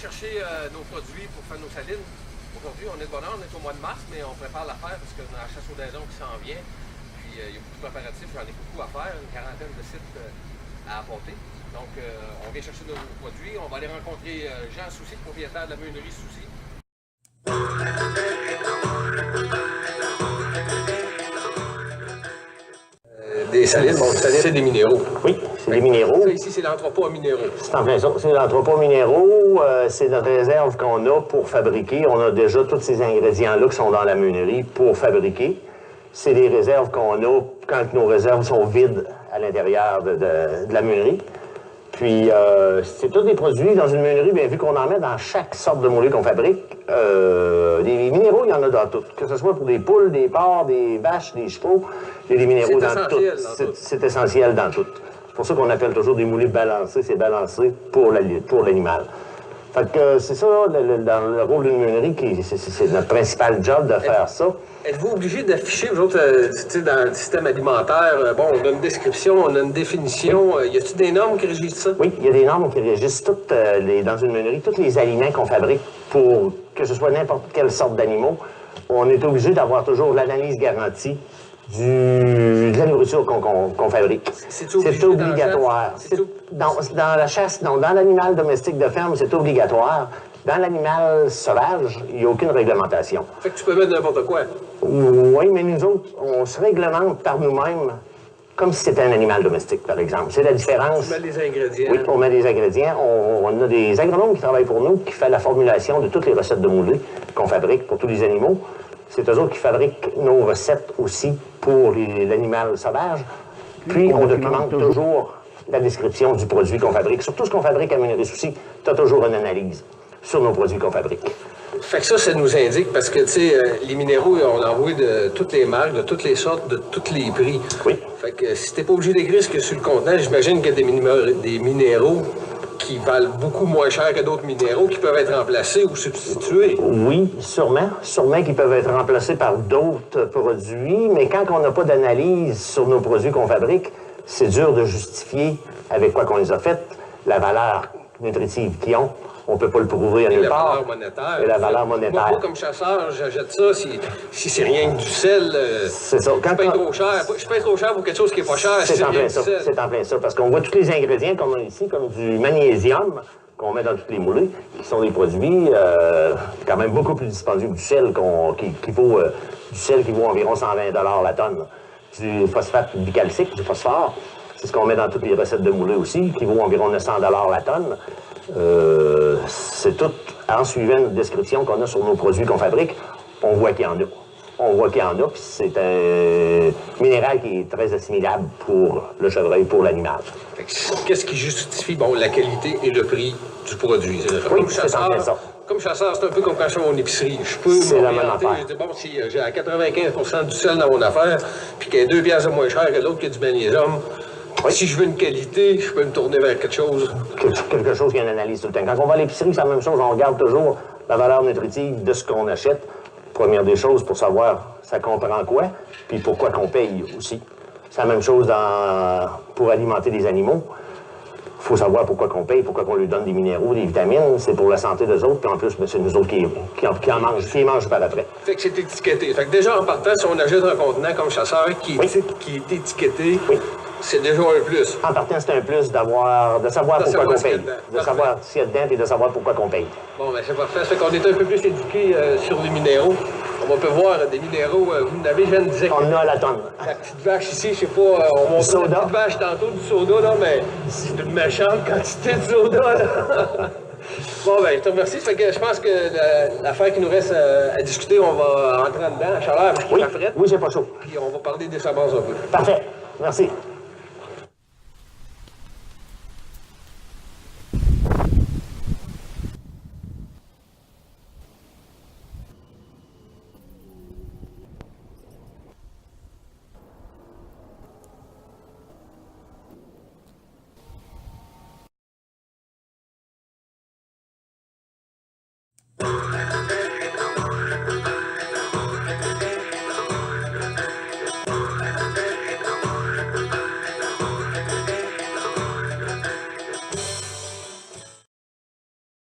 chercher nos produits pour faire nos salines. Aujourd'hui, on est de bonne heure, on est au mois de mars, mais on prépare l'affaire parce qu'on a la chasse aux dindons qui s'en vient. Puis il y a beaucoup de préparatifs, j'en ai beaucoup à faire, une quarantaine de sites à apporter. Donc on vient chercher nos produits, on va aller rencontrer Jean Soucy, le propriétaire de la meunerie Soucy. Des salines, bon, c'est des minéraux. Oui, c'est des minéraux. Ça, ici, c'est l'entrepôt à minéraux. C'est en plein ça. C'est l'entrepôt minéraux. C'est notre réserve qu'on a pour fabriquer. On a déjà tous ces ingrédients-là qui sont dans la meunerie pour fabriquer. C'est des réserves qu'on a quand nos réserves sont vides à l'intérieur de la meunerie. Puis, c'est tous des produits dans une meunerie, bien vu qu'on en met dans chaque sorte de moulée qu'on fabrique. Des minéraux, il y en a dans toutes. Que ce soit pour des poules, des porcs, des vaches, des chevaux, il y a des minéraux dans toutes. C'est essentiel dans toutes. C'est pour ça qu'on appelle toujours des moulées balancées. C'est balancé pour l'animal. Fait que c'est ça, dans le rôle d'une meunerie, c'est notre principal job de faire ça. Êtes-vous obligé d'afficher, vous autres, dans le système alimentaire, bon, on a une description, on a une définition, y a-t-il des normes qui régissent ça? Oui, il y a des normes qui régissent toutes, dans une meunerie, tous les aliments qu'on fabrique pour que ce soit n'importe quelle sorte d'animaux. On est obligé d'avoir toujours l'analyse garantie de la nourriture qu'on fabrique. C'est obligatoire. Dans la chasse, non, dans l'animal domestique de ferme, c'est obligatoire. Dans l'animal sauvage, il n'y a aucune réglementation. Fait que tu peux mettre n'importe quoi. Oui, mais nous autres, on se réglemente par nous-mêmes comme si c'était un animal domestique, par exemple. C'est la différence. Tu mets des ingrédients. Oui, on met des ingrédients. On a des agronomes qui travaillent pour nous, qui font la formulation de toutes les recettes de moulées qu'on fabrique pour tous les animaux. C'est eux autres qui fabriquent nos recettes aussi pour l'animal sauvage. Puis, on documente toujours la description du produit qu'on fabrique. Sur tout ce qu'on fabrique à Meunerie Soucy, tu as toujours une analyse sur nos produits qu'on fabrique. Fait que ça nous indique, parce que, tu sais, les minéraux, on en voit de toutes les marques, de toutes les sortes, de tous les prix. Oui. Fait que si t'es pas obligé d'écrire ce qu'il y a sur le contenant, j'imagine qu'il y a des minéraux qui valent beaucoup moins cher que d'autres minéraux qui peuvent être remplacés ou substitués. Oui, sûrement. Sûrement qu'ils peuvent être remplacés par d'autres produits, mais quand on n'a pas d'analyse sur nos produits qu'on fabrique, c'est dur de justifier avec quoi qu'on les a faits, la valeur nutritive qu'ils ont. On ne peut pas le prouver à nulle part. La valeur monétaire. Et la valeur monétaire. Moi, comme chasseur, j'achète ça si c'est rien que du sel. C'est ça. Je paye trop cher. Je paye trop cher pour quelque chose qui n'est pas cher. C'est en plein ça. C'est en plein ça. Parce qu'on voit tous les ingrédients qu'on a ici, comme du magnésium, qu'on met dans toutes les moulées, qui sont des produits quand même beaucoup plus dispendieux que du sel qui vaut environ 120 $ la tonne. Du phosphate bicalcique, du phosphore, c'est ce qu'on met dans toutes les recettes de moulées aussi, qui vaut environ 900 $ la tonne. C'est tout en suivant une description qu'on a sur nos produits qu'on fabrique, on voit qu'il y en a. On voit qu'il y en a, puis c'est un minéral qui est très assimilable pour le chevreuil, pour l'animal. Qu'est-ce qui justifie la qualité et le prix du produit? Oui, c'est ça. Comme chasseur, c'est un peu comme quand je fais mon épicerie. Je peux m'orienter, je dis, bon, si j'ai à 95% du sel dans mon affaire, puis qu'il y a 2 piastres de moins cher que l'autre qui a du magnésium, oui. Si je veux une qualité, je peux me tourner vers quelque chose. Quelque chose qui a une analyse tout le temps. Quand on va à l'épicerie, c'est la même chose. On regarde toujours la valeur nutritive de ce qu'on achète. Première des choses, pour savoir ça comprend quoi, puis pourquoi qu'on paye aussi. C'est la même chose pour alimenter des animaux. Il faut savoir pourquoi qu'on paye, pourquoi qu'on lui donne des minéraux, des vitamines. C'est pour la santé des autres, puis en plus, c'est nous autres qui en mangent par après. Fait que c'est étiqueté. Fait que déjà, en partant, si on achète un contenant comme chasseur qui est étiqueté, oui. C'est déjà un plus. En partant, c'est un plus de savoir pourquoi qu'on paye. De savoir ce qu'il y a dedans et de savoir pourquoi qu'on paye. Bon, ben c'est parfait. Ça fait qu'on est un peu plus éduqué sur les minéraux. On peut voir des minéraux. Vous n'avez jamais dit que... On a à la tonne. La petite vache ici, je sais pas, on montre la petite vache tantôt du soda, là, mais c'est une méchante quantité de soda, là. Bon, ben, je te remercie. Ça fait que je pense que l'affaire qui nous reste à discuter, on va rentrer dedans, à chaleur, parce que oui, j'ai pas chaud. Puis on va parler des sabords un peu. Parfait. Merci.